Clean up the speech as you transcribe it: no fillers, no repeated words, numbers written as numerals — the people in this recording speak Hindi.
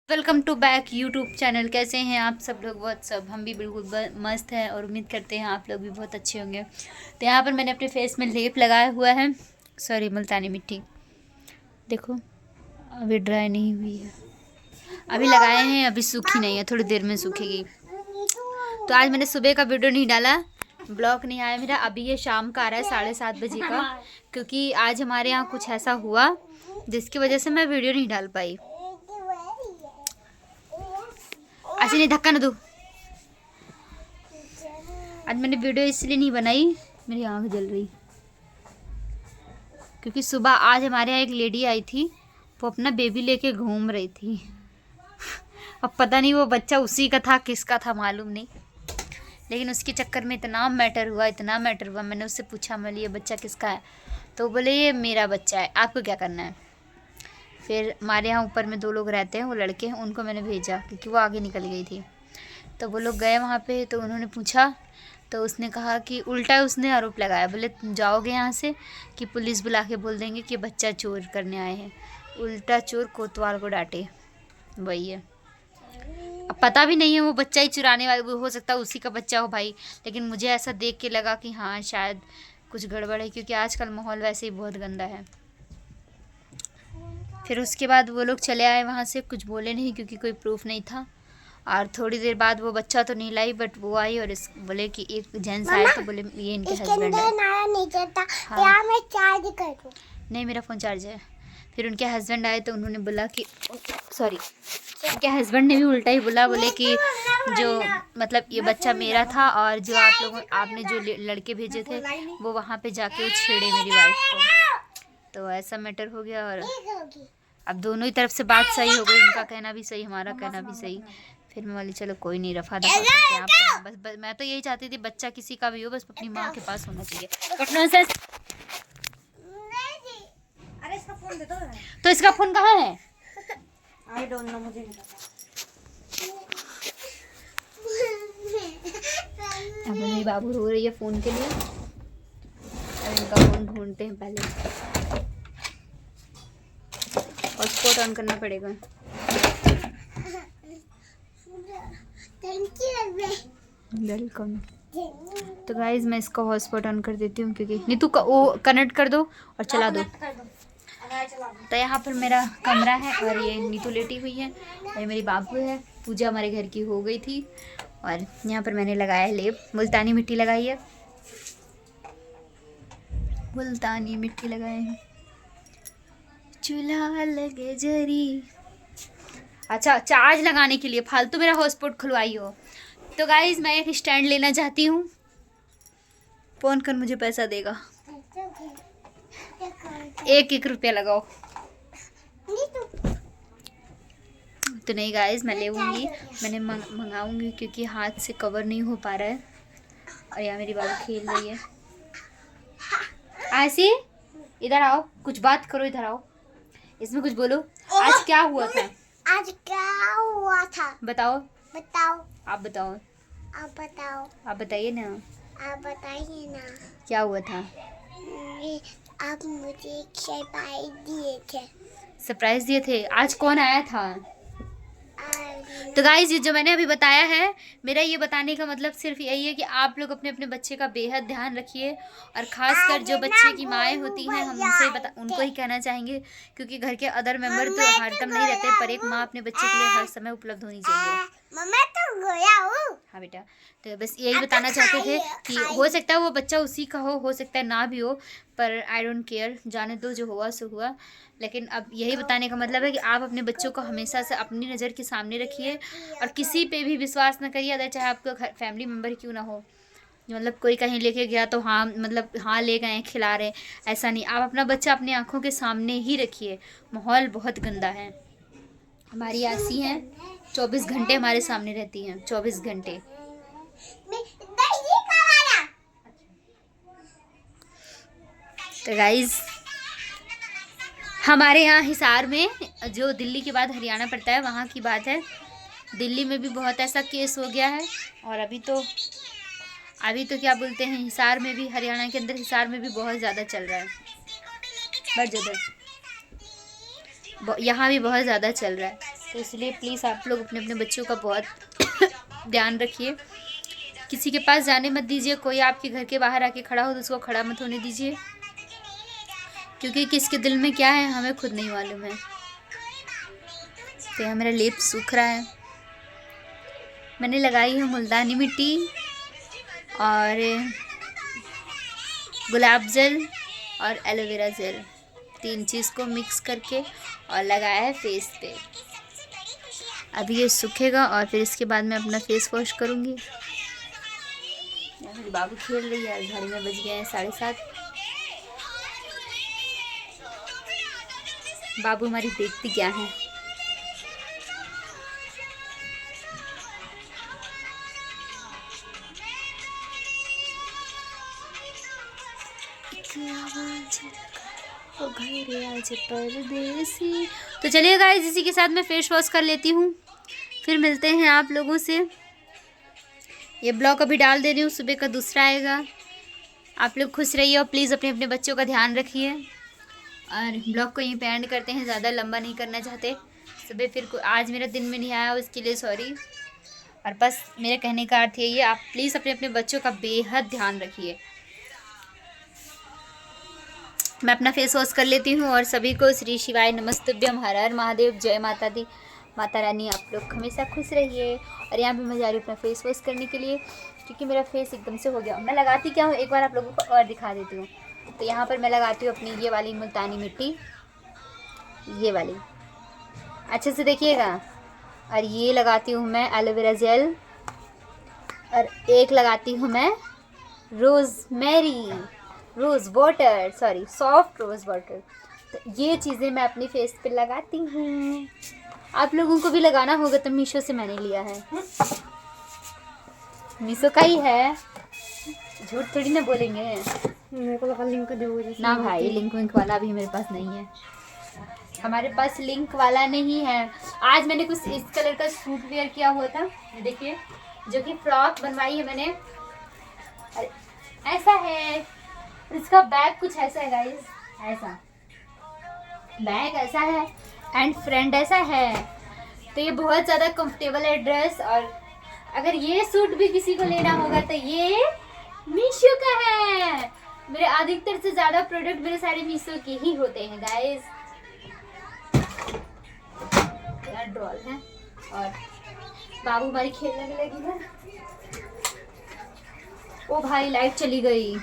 Welcome to back YouTube channel. कैसे हैं आप सब लोग? बहुत सब हम भी बिल्कुल मस्त हैं और उम्मीद करते हैं आप लोग भी बहुत अच्छे होंगे। तो यहाँ पर मैंने अपने फेस में लेप लगाया हुआ है, सॉरी मुल्तानी मिट्टी। देखो अभी ड्राई नहीं हुई है, अभी लगाए हैं, अभी सूखी नहीं है, थोड़ी देर में सूखेगी। तो आज मैंने सुबह का वीडियो नहीं डाला, ब्लॉग नहीं आया मेरा। अभी ये शाम का आ रहा है 7:30 बजे का, क्योंकि आज हमारे यहाँ कुछ ऐसा हुआ जिसकी वजह से मैं वीडियो नहीं डाल पाई। ऐसे नहीं, धक्का न दो। आज मैंने वीडियो इसलिए नहीं बनाई, मेरी आंख जल रही, क्योंकि सुबह आज हमारे यहाँ एक लेडी आई थी, वो अपना बेबी लेके घूम रही थी। अब पता नहीं वो बच्चा उसी का था किसका था मालूम नहीं, लेकिन उसके चक्कर में इतना मैटर हुआ। मैंने उससे पूछा, मैं ये बच्चा किसका है? तो बोले ये मेरा बच्चा है, आपको क्या करना है? फिर हमारे यहाँ ऊपर में 2 लोग रहते हैं, वो लड़के हैं, उनको मैंने भेजा क्योंकि वो आगे निकल गई थी। तो वो लोग गए वहाँ पे, तो उन्होंने पूछा, तो उसने कहा कि उल्टा उसने आरोप लगाया, बोले तुम जाओगे यहाँ से कि पुलिस बुला के बोल देंगे कि बच्चा चोर करने आए हैं। उल्टा चोर कोतवाल को डांटे, वही है। अब पता भी नहीं है वो बच्चा ही चुराने वाला, हो सकता है उसी का बच्चा हो भाई, लेकिन मुझे ऐसा देख के लगा कि हाँ शायद कुछ गड़बड़ है, क्योंकि आजकल माहौल वैसे ही बहुत गंदा है। फिर उसके बाद वो लोग चले आए वहाँ से, कुछ बोले नहीं क्योंकि कोई प्रूफ नहीं था। और थोड़ी देर बाद वो बच्चा तो नहीं लाई, बट वो आई और बोले कि एक जेंट्स आए, तो बोले ये इनके हस्बैंड है। हाँ। मैं चार्ज कर दूं? नहीं, मेरा फ़ोन चार्ज है। फिर उनके हस्बैंड आए तो उन्होंने बोला कि सॉरी, उनके हस्बैंड ने भी उल्टा ही बोला, बोले कि जो मतलब ये बच्चा मेरा था, और जो आप लोगों आपने जो लड़के भेजे थे वो वहाँ पे जाके वो छेड़े मेरी वाइफ को। तो ऐसा मैटर हो गया, और अब दोनों ही तरफ से बात सही हो गई, उनका कहना भी सही, हमारा कहना भी सही। फिर मैं बोली चलो कोई नहीं, रफा दफा करते हैं आप। बस मैं तो यही चाहती थी, बच्चा किसी का भी हो, बस अपनी माँ के पास होना चाहिए। अरे इसका फोन दे दो। तो इसका फोन कहाँ है? आई डोंट नो, मुझे नहीं पता। अब मेरी बाबू रो रही है फोन के लिए, अब इनका फोन ढूंढते हैं पहले। हॉटस्पॉट ऑन करना पड़ेगा। वेलकम। तो गाइज मैं इसका हॉटस्पॉट ऑन कर देती हूँ, क्योंकि नीतू का वो कनेक्ट कर दो और चला दो। तो यहाँ पर मेरा कमरा है और ये नीतू लेटी हुई है, और ये मेरी बाबू है। पूजा हमारे घर की हो गई थी, और यहाँ पर मैंने लगाया है लेप, मुल्तानी मिट्टी लगाई है, मुल्तानी मिट्टी लगाए हैं। चूल्हा लगे जरी, अच्छा चार्ज लगाने के लिए, फालतू मेरा हॉटस्पॉट खुलवाई हो। तो गाइज मैं एक स्टैंड लेना चाहती हूँ, फोन कर मुझे पैसा देगा, 1 रुपया लगाओ। तो नहीं गाइज मैं लेऊँगी, मैंने मंगाऊँगी, क्योंकि हाथ से कवर नहीं हो पा रहा है। और यहाँ मेरी बाबू खेल रही है। आयसी इधर आओ, कुछ बात करो, इधर आओ, इसमें कुछ बोलो। आज क्या हुआ था? आज क्या हुआ था? बताओ। बताओ। आप बताओ। आप बताओ। आप बताइए ना। आप बताइए ना। क्या हुआ था? आप मुझे एक सरप्राइज दिए थे। सरप्राइज दिए थे? आज कौन आया था? तो गाइस ये जो मैंने अभी बताया है, मेरा ये बताने का मतलब सिर्फ यही है कि आप लोग अपने अपने बच्चे का बेहद ध्यान रखिए, और ख़ासकर जो बच्चे की माएँ होती हैं, हम उनको ही कहना चाहेंगे, क्योंकि घर के अदर मेंबर तो हरदम नहीं रहते, पर एक माँ अपने बच्चे के लिए हर समय उपलब्ध होनी चाहिए। मम्मा तो गया हूँ। हाँ बेटा, तो बस यही बताना चाहते थे कि हो सकता है वो बच्चा उसी का हो सकता है ना भी हो, पर आई डोंट केयर, जाने दो, जो हुआ सो हुआ। लेकिन अब यही बताने का मतलब है कि आप अपने बच्चों को हमेशा से अपनी नज़र के सामने रखिए, और किसी पे भी विश्वास ना करिए, अगर चाहे आपका फैमिली मेम्बर क्यों ना हो। मतलब कोई कहीं लेके गया तो हाँ, मतलब हाँ ले गए खिला रहे, ऐसा नहीं। आप अपना बच्चा अपनी आँखों के सामने ही रखिए, माहौल बहुत गंदा है। हमारी आसी हैं 24 घंटे हमारे सामने रहती हैं, 24 घंटे। तो गाइज हमारे यहाँ हिसार में, जो दिल्ली के बाद हरियाणा पड़ता है, वहाँ की बात है, दिल्ली में भी बहुत ऐसा केस हो गया है। और अभी तो क्या बोलते हैं, हिसार में भी, हरियाणा के अंदर हिसार में भी बहुत ज़्यादा चल रहा है, बहुत ज़्यादा, यहाँ भी बहुत ज़्यादा चल रहा है। तो इसलिए प्लीज़ आप लोग अपने अपने बच्चों का बहुत ध्यान रखिए। किसी के पास जाने मत दीजिए, कोई आपके घर के बाहर आके खड़ा हो तो उसको खड़ा मत होने दीजिए, क्योंकि किसके दिल में क्या है हमें खुद नहीं मालूम है। तो यहाँ मेरा लेप सूख रहा है। मैंने लगाई है मुल्तानी मिट्टी और गुलाब जल और एलोवेरा जेल, 3 चीज़ को मिक्स करके और लगाया है फेस पे। अभी ये सूखेगा और फिर इसके बाद मैं अपना फेस वॉश करूँगी। मेरी बाबू खेल रही है, घड़ी में बज गए हैं 7:30। बाबू हमारी देखती क्या है। परदेसी। तो चलिए गाइस, इसी के साथ मैं फेस वॉश कर लेती हूँ, फिर मिलते हैं आप लोगों से। ये ब्लॉग अभी डाल दे रही हूँ, सुबह का दूसरा आएगा। आप लोग खुश रहिए और प्लीज़ अपने अपने बच्चों का ध्यान रखिए। और ब्लॉग को यहीं पे एंड करते हैं, ज़्यादा लंबा नहीं करना चाहते। सुबह फिर आज मेरा दिन में नहीं आया, उसके लिए सॉरी। और बस मेरे कहने का अर्थ यही है, आप प्लीज़ अपने अपने बच्चों का बेहद ध्यान रखिए। मैं अपना फेस वॉश कर लेती हूँ और सभी को श्री शिवाय नमस्तुभ्यम, हर हर महादेव, जय माता दी, माता रानी। आप लोग हमेशा खुश रहिए। और यहाँ पे मैं जा रही हूँ अपना फेस वॉश करने के लिए, क्योंकि मेरा फेस एकदम से हो गया। मैं लगाती क्या हूँ, एक बार आप लोगों को और दिखा देती हूँ। तो यहाँ पर मैं लगाती हूँ अपनी ये वाली मुल्तानी मिट्टी, ये वाली, अच्छे से देखिएगा। और ये लगाती हूँ मैं एलोवेरा जेल, और एक लगाती हूँ मैं rose water, sorry soft rose water. तो ये चीज़ें मैं अपनी फेस पे लगाती हूँ। आप लोगों को भी लगाना होगा तो मीशो से मैंने लिया है, मीशो का ही है, झूठ थोड़ी ना बोलेंगे। मेरे को लगा लिंक दोगे ना भाई, लिंक विंक वाला भी मेरे पास नहीं है, हमारे पास लिंक वाला नहीं है। आज मैंने कुछ इस कलर का सूट वेयर किया हुआ था, देखिए, जो कि फ्रॉक बनवाई है मैंने। अरे ऐसा है, इसका बैग कुछ ऐसा है गाइस, ऐसा बैग ऐसा है एंड फ्रंट ऐसा है। तो ये बहुत ज़्यादा कंफर्टेबल है ड्रेस। और अगर ये सूट भी किसी को लेना होगा तो ये मीशो का है। मेरे अधिकतर से ज़्यादा प्रोडक्ट मेरे सारे मीशो के ही होते हैं गाइस। यार ड्रॉल है। और बाबू हमारी खेलने में लगी है। ओ भाई, लाइट चली गई।